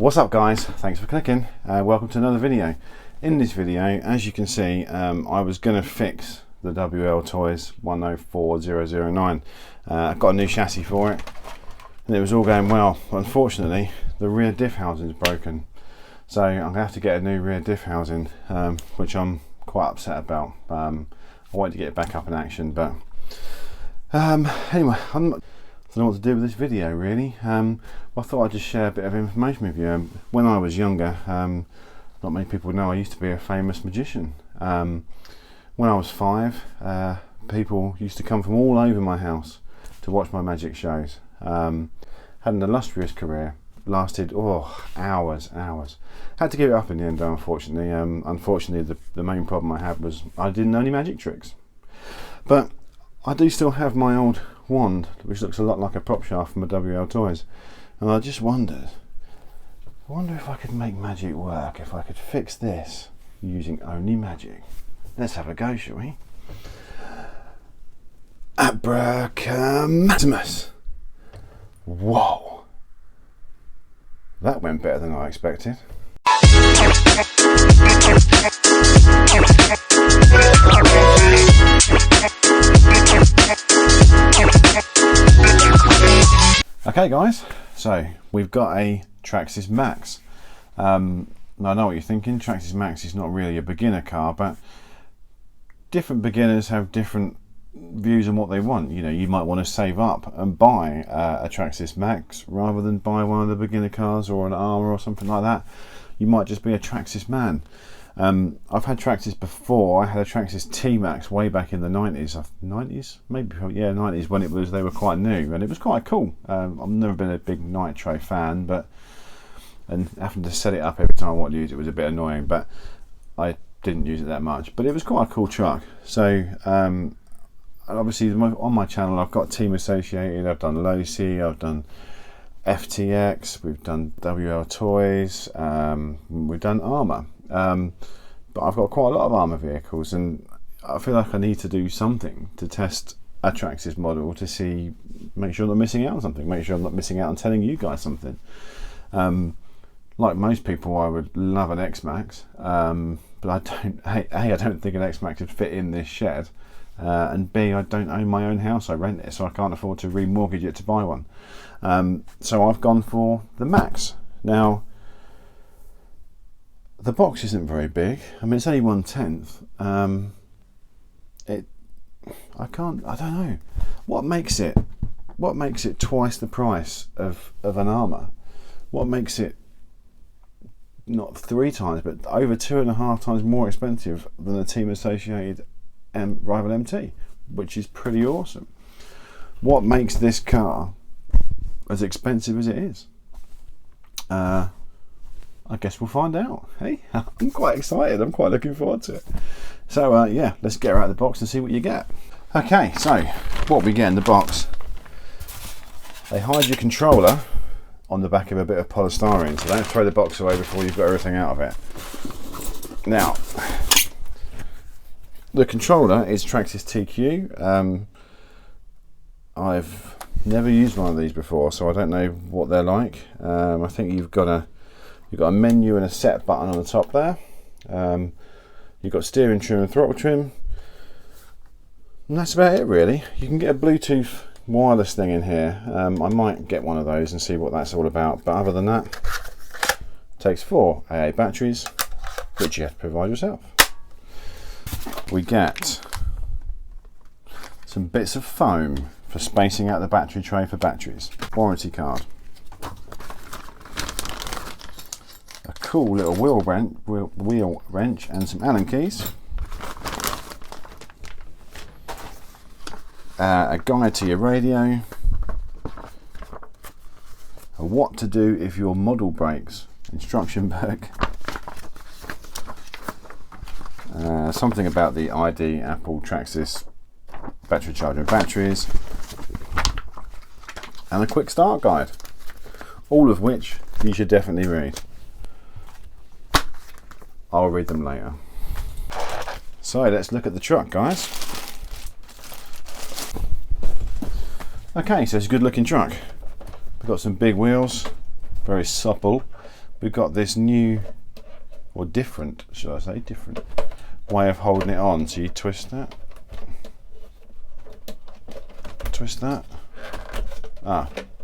What's up guys, thanks for clicking. Welcome to another video. In this video, as you can see, I was going to fix the WL Toys 104009. I got a new chassis for it and it was all going well. Unfortunately, the rear diff housing is broken, so I'm going to have to get a new rear diff housing, which I'm quite upset about. I wanted to get it back up in action, but anyway, I don't know what to do with this video really. I thought I'd just share a bit of information with you. When I was younger, not many people know I used to be a famous magician. When I was 5, people used to come from all over my house to watch my magic shows. Had an illustrious career, lasted hours. Had to give it up in the end though, unfortunately. Unfortunately, the main problem I had was I didn't know any magic tricks. But I do still have my old wand, which looks a lot like a prop shaft from a WL Toys, and I just wonder if I could make magic work, if I could fix this using only magic. Let's have a go, shall we? Abracamaximus! Whoa! That went better than I expected. Okay guys, so we've got a Traxxas Max. Now I know what you're thinking, Traxxas Max is not really a beginner car, but different beginners have different views on what they want. You know, you might want to save up and buy a Traxxas Max rather than buy one of the beginner cars or an Armour or something like that. You might just be a Traxxas man. I've had Traxxas before. I had a Traxxas T-Max way back in the 90s. 90s? Maybe, yeah, 90s, when they were quite new, and it was quite cool. I've never been a big nitro fan, and having to set it up every time I wanted to use it was a bit annoying, but I didn't use it that much. But it was quite a cool truck. So, obviously on my channel I've got Team Associated, I've done Losi, I've done FTX, we've done WL Toys, we've done Armour. But I've got quite a lot of Armour vehicles, and I feel like I need to do something to test a Traxxas model to make sure I'm not missing out on something, make sure I'm not missing out on telling you guys something. Like most people, I would love an X-Max, but I don't think an X-Max would fit in this shed, and B, I don't own my own house, I rent it, so I can't afford to remortgage it to buy one. So I've gone for the Max. Now, the box isn't very big. I mean, it's only 1/10. I don't know. What makes it twice the price of an Armour? What makes it not 3 times, but over 2.5 times more expensive than a Team Associated Rival MT, which is pretty awesome? What makes this car as expensive as it is? I guess we'll find out. Hey, I'm quite excited. I'm quite looking forward to it. So yeah, let's get her out of the box and see what you get. Okay, so what we get in the box. They hide your controller on the back of a bit of polystyrene, so don't throw the box away before you've got everything out of it. Now, the controller is Traxxas TQ. I've never used one of these before, so I don't know what they're like. I think you've got a menu and a set button on the top there. You've got steering trim and throttle trim, and that's about it really. You can get a Bluetooth wireless thing in here. I might get one of those and see what that's all about, but other than that, it takes 4 AA batteries, which you have to provide yourself. We get some bits of foam for spacing out the battery tray for batteries. Warranty card. A cool little wheel wrench and some Allen keys. A guide to your radio. A what to do if your model breaks instruction book. Something about the ID Apple Traxxas battery charger batteries, and a quick start guide, all of which you should definitely read. I'll read them later. So let's look at the truck, guys. Okay, so it's a good looking truck. We've got some big wheels, very supple, we've got this new, or different, should I say, different way of holding it on. So you twist that,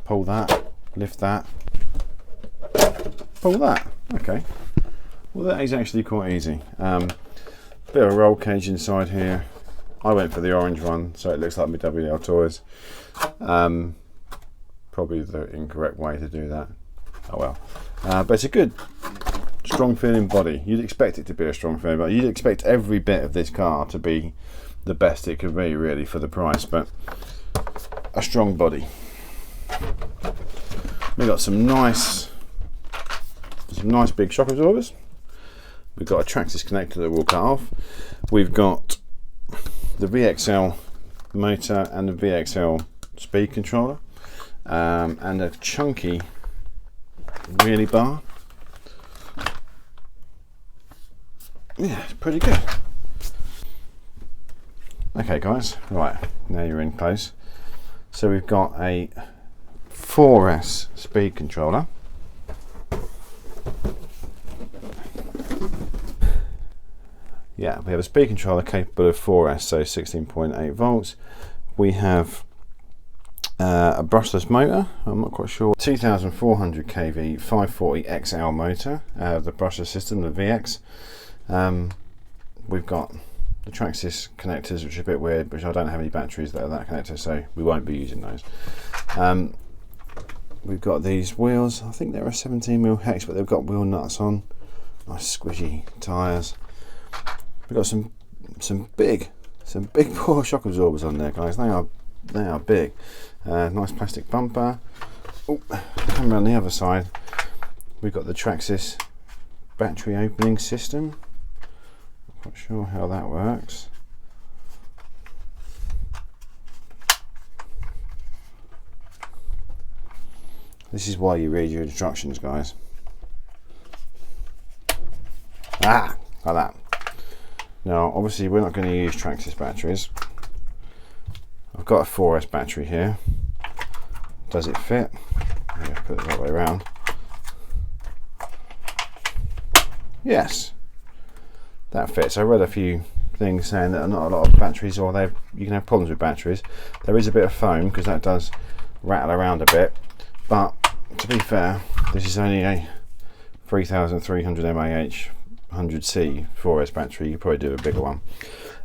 pull that, lift that, pull that. Okay, well that is actually quite easy. Bit of a roll cage inside here. I went for the orange one, so it looks like my WL toys. Probably the incorrect way to do that. Oh well. But it's a good, strong feeling body. You'd expect it to be a strong feeling body. You'd expect every bit of this car to be the best it could be, really, for the price. But a strong body. We've got some nice big shock absorbers. We've got a Traxxas connector that we'll cut off. We've got the VXL motor and the VXL speed controller, and a chunky wheelie bar. Yeah, it's pretty good. Okay guys, right, now you're in close. So we've got a 4S speed controller. Yeah, we have a speed controller capable of 4S, so 16.8 volts. We have a brushless motor, I'm not quite sure, 2400 kV 540 XL motor, the brushless system, the VX. We've got the Traxxas connectors, which are a bit weird, which I don't have any batteries that are that connector, so we won't be using those. We've got these wheels, I think they're a 17mm hex, but they've got wheel nuts on, nice squishy tyres. We've got some big poor shock absorbers on there, guys. They are big. Nice plastic bumper. Oh, come around the other side. We've got the Traxxas battery opening system. Not sure how that works. This is why you read your instructions, guys. Like that. Now, obviously, we're not going to use Traxxas batteries. I've got a 4S battery here. Does it fit? Yeah, put it the right way around. Yes, that fits. I read a few things saying that not a lot of batteries, or you can have problems with batteries. There is a bit of foam because that does rattle around a bit, but to be fair, this is only a 3300 mAh 100C 4S battery. You could probably do a bigger one,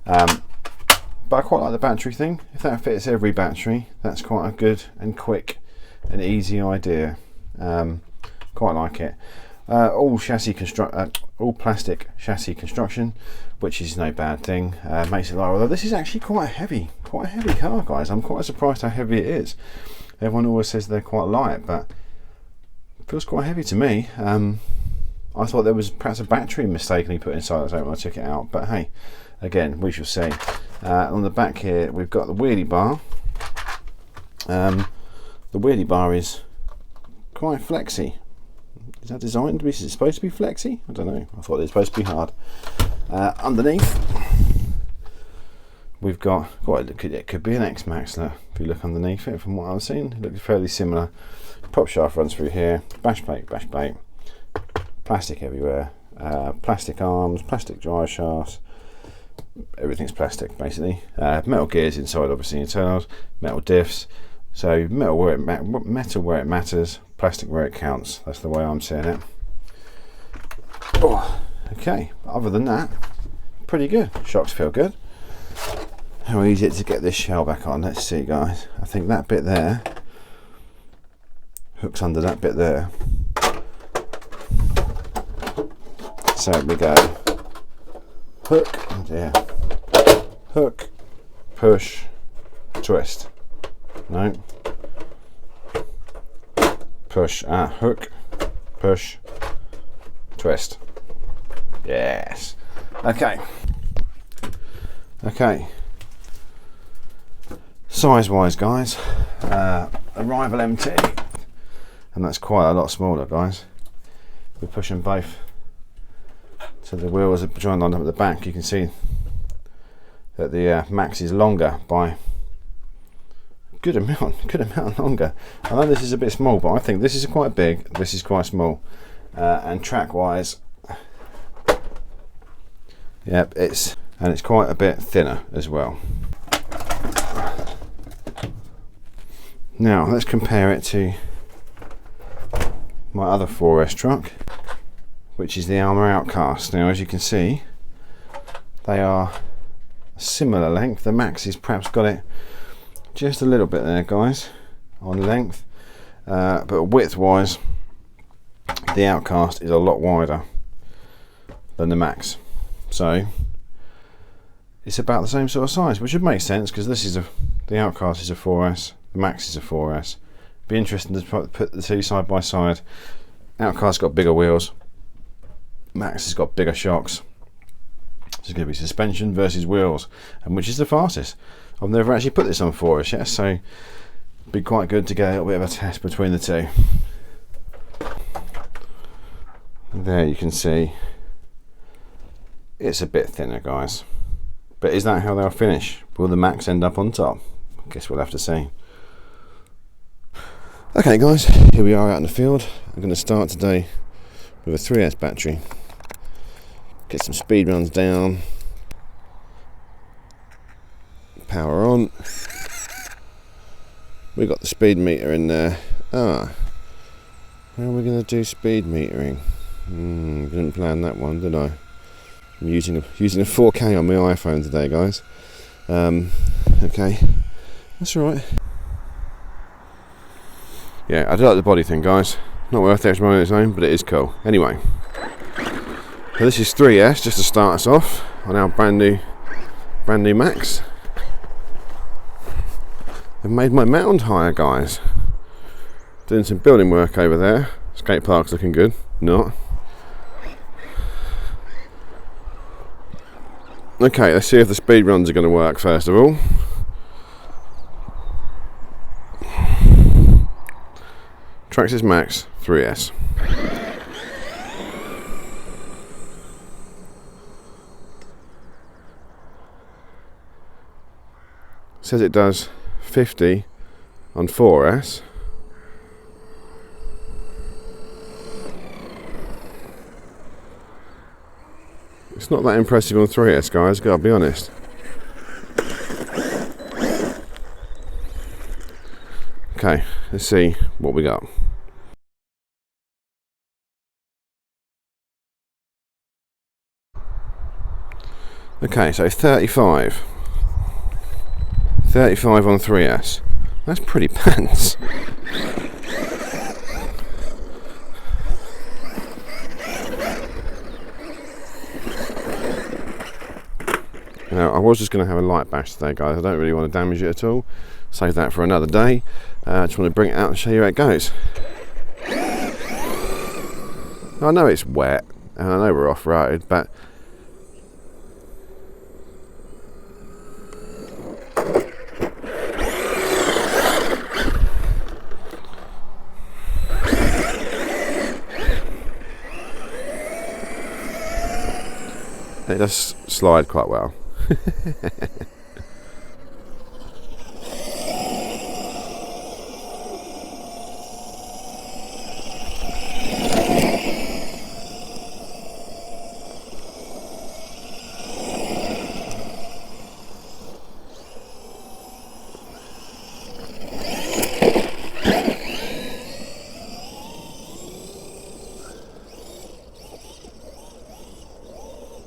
but I quite like the battery thing. If that fits every battery, that's quite a good and quick and easy idea. Quite like it. All plastic chassis construction, which is no bad thing. Makes it light, although this is actually quite a heavy car, guys. I'm quite surprised how heavy it is. Everyone always says they're quite light, but it feels quite heavy to me. I thought there was perhaps a battery mistakenly put inside when I took it out, but hey, again, we shall see. On the back here, we've got the wheelie bar. The wheelie bar is quite flexy. Is that designed to be? Is it supposed to be flexy? I don't know. I thought it was supposed to be hard. Underneath, we've got it could be an X-Max. If you look underneath it, from what I've seen, it looks fairly similar. Prop shaft runs through here. Bash plate. Plastic everywhere. Plastic arms, plastic drive shafts. Everything's plastic basically. Metal gears inside, obviously internals. Metal diffs. So metal where it matters, plastic where it counts. That's the way I'm seeing it. Oh, okay, other than that, pretty good. Shocks feel good. How easy it is to get this shell back on. Let's see, guys. I think that bit there hooks under that bit there. So we go hook, oh dear. Hook, push, twist. No. Push, hook, push, twist. Yes. Okay. Size-wise, guys, Arrival MT, and that's quite a lot smaller, guys. We push them both so the wheels are joined on at the back. You can see that the Max is longer by good amount longer. I know this is a bit small, but I think this is quite big, this is quite small. and track wise, yep, it's quite a bit thinner as well. Now let's compare it to my other 4S truck, which is the Armour Outcast. Now as you can see, they are a similar length. The Max has perhaps got it just a little bit there, guys, on length, but width wise the Outcast is a lot wider than the Max, so it's about the same sort of size, which would make sense because this is the Outcast is a 4S, the Max is a 4S. Be interesting to put the two side by side. Outcast's got bigger wheels, Max has got bigger shocks. This is going to be suspension versus wheels, and which is the fastest. I've never actually put this on 4S yet, so it'd be quite good to get a little bit of a test between the two. There you can see it's a bit thinner, guys, but is that how they'll finish? Will the Max end up on top? I guess we'll have to see. Okay guys, here we are out in the field. I'm going to start today with a 3S battery, get some speed runs down, power on. We got the speed meter in there. How are we going to do speed metering? Didn't plan that one, did I? I'm using a 4K on my iPhone today, guys. Okay, that's all right. Yeah, I do like the body thing, guys. Not worth the extra money on its own, but it is cool. Anyway, so this is 3S just to start us off on our brand new Max. I've made my mound higher, guys. Doing some building work over there. Skate park's looking good. Not. Okay, let's see if the speed runs are going to work first of all. Traxxas Max 3S. Says it does 50 on 4S. It's not that impressive on 3S, guys, gotta be honest. Okay, let's see what we got. Okay, so 35 on 3S. That's pretty pants. Now, I was just going to have a light bash today, guys. I don't really want to damage it at all. Save that for another day. I just want to bring it out and show you how it goes. I know it's wet, and I know we're off-road, but it does slide quite well.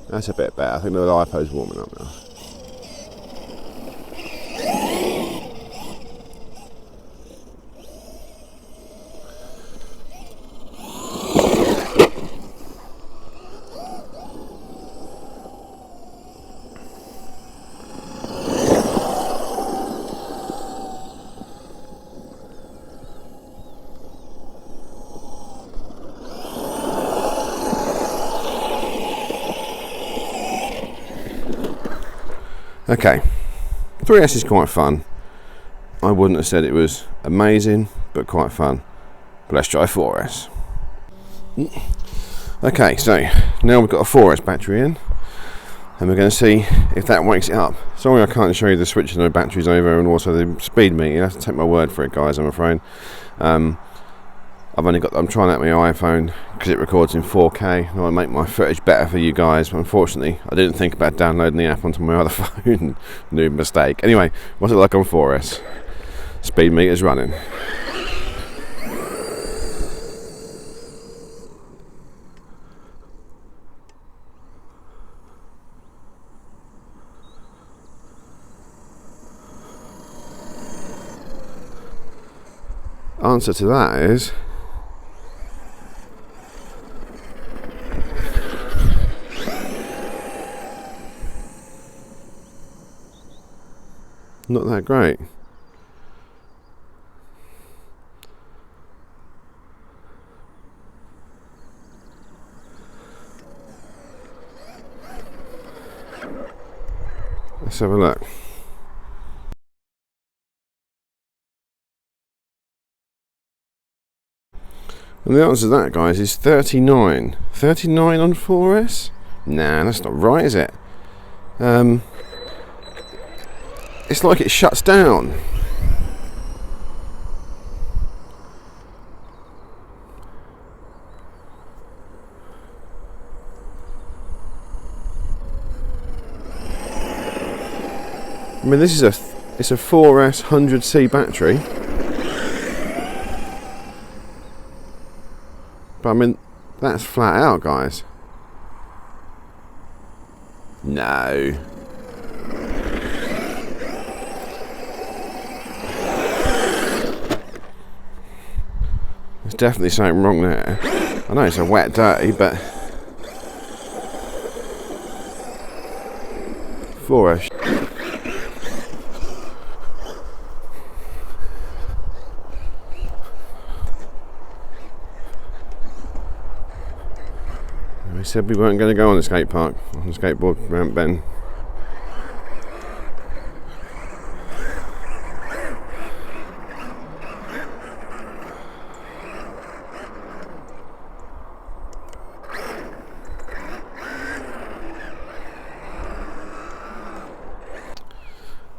That's a bit better. I think the lipo's warming up now. Okay, 3S is quite fun. I wouldn't have said it was amazing, but quite fun. But let's try 4S. Okay, so now we've got a 4S battery in, and we're going to see if that wakes it up. Sorry I can't show you the switching of batteries over and also the speed meter. You have to take my word for it, guys, I'm afraid. I'm trying out my iPhone because it records in 4K. I want to make my footage better for you guys, but unfortunately I didn't think about downloading the app onto my other phone. New mistake. Anyway, what's it like on 4S? Speed meter's running. Answer to that is not that great. Let's have a look. And the answer to that, guys, is 39. 39 on 4S? Nah, that's not right, is it? It's like it shuts down. I mean, this is it's a 4S 100C battery. But I mean, that's flat out, guys. No. There's definitely something wrong there. I know it's a wet day, but 4S. We said we weren't going to go on the skate park, on the skateboard ramp, Ben.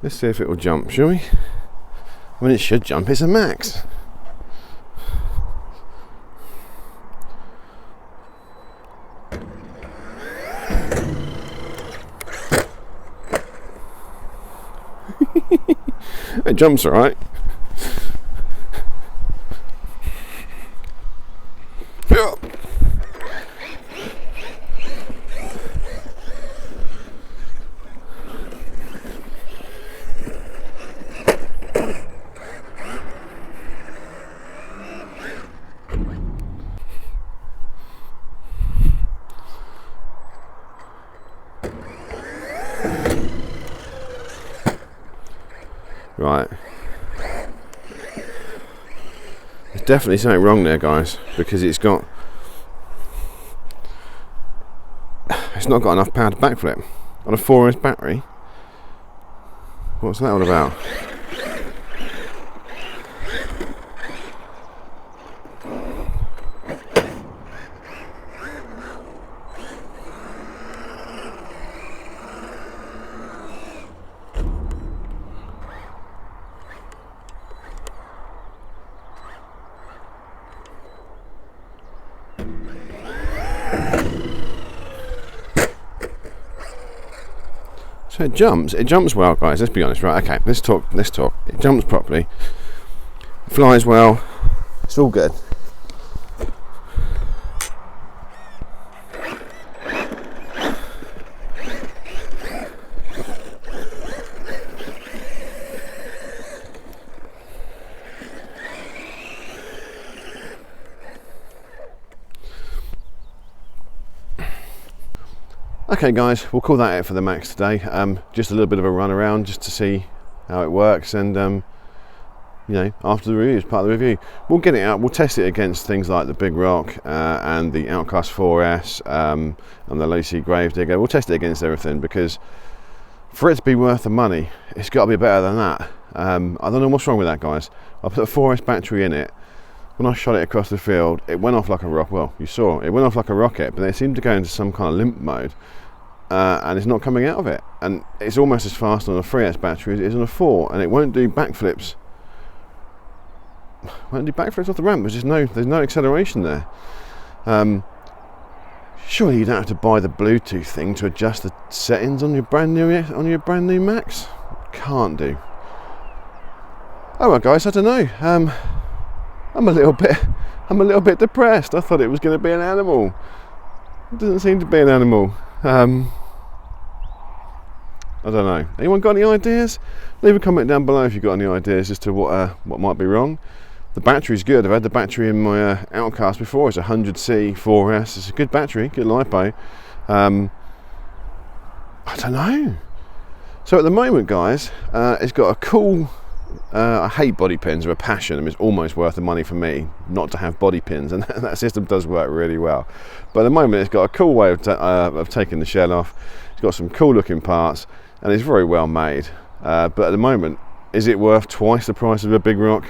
Let's see if it will jump, shall we? I mean, it should jump, it's a Maxx. It jumps alright. Right. There's definitely something wrong there, guys, because it's not got enough power to backflip on a 4S battery. What's that all about? So it jumps well, guys, let's be honest, right? Okay, let's talk. It jumps properly, flies well, it's all good. Okay guys, we'll call that it for the Maxx today. Just a little bit of a run around just to see how it works, and you know, after the review, as part of the review, we'll get it out, we'll test it against things like the Big Rock and the Outcast 4S and the Lacey Gravedigger. We'll test it against everything, because for it to be worth the money, it's got to be better than that. I don't know what's wrong with that, guys. I put a 4S battery in it. When I shot it across the field, it went off like a rocket. Well, you saw it went off like a rocket, but it seemed to go into some kind of limp mode, and it's not coming out of it. And it's almost as fast on a 3S battery as it is on a 4, and it won't do backflips. won't do backflips off the ramp. There's no acceleration there. Surely you don't have to buy the Bluetooth thing to adjust the settings on your brand new Maxx. Can't do. Oh well, guys, I don't know. I'm a little bit depressed. I thought it was going to be an animal. It doesn't seem to be an animal. I don't know. Anyone got any ideas? Leave a comment down below if you've got any ideas as to what might be wrong. The battery's good. I've had the battery in my Outcast before. It's a 100C 4S. It's a good battery, good LiPo. I don't know. So at the moment, guys, it's got a cool. I hate body pins with a passion. I mean, it's almost worth the money for me not to have body pins, and that system does work really well. But at the moment, it's got a cool way of taking the shell off. It's got some cool looking parts, and it's very well made. But at the moment, is it worth twice the price of a big rock?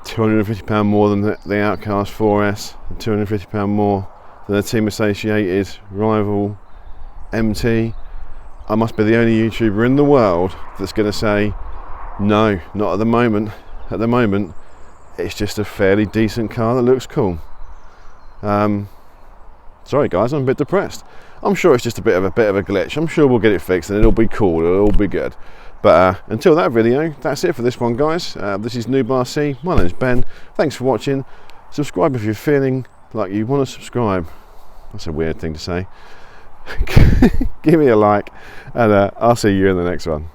£250 more than the Outcast 4S, and £250 more than the Team Associated rival MT. I must be the only YouTuber in the world that's going to say no, not at the moment. At the moment, it's just a fairly decent car that looks cool. Sorry guys, I'm a bit depressed. I'm sure it's just a bit of a glitch. I'm sure we'll get it fixed and it'll be cool, it'll all be good. But until that video, that's it for this one, guys. This is Noob RC. My name's Ben. Thanks for watching. Subscribe if you're feeling like you want to subscribe. That's a weird thing to say. Give me a like, and I'll see you in the next one.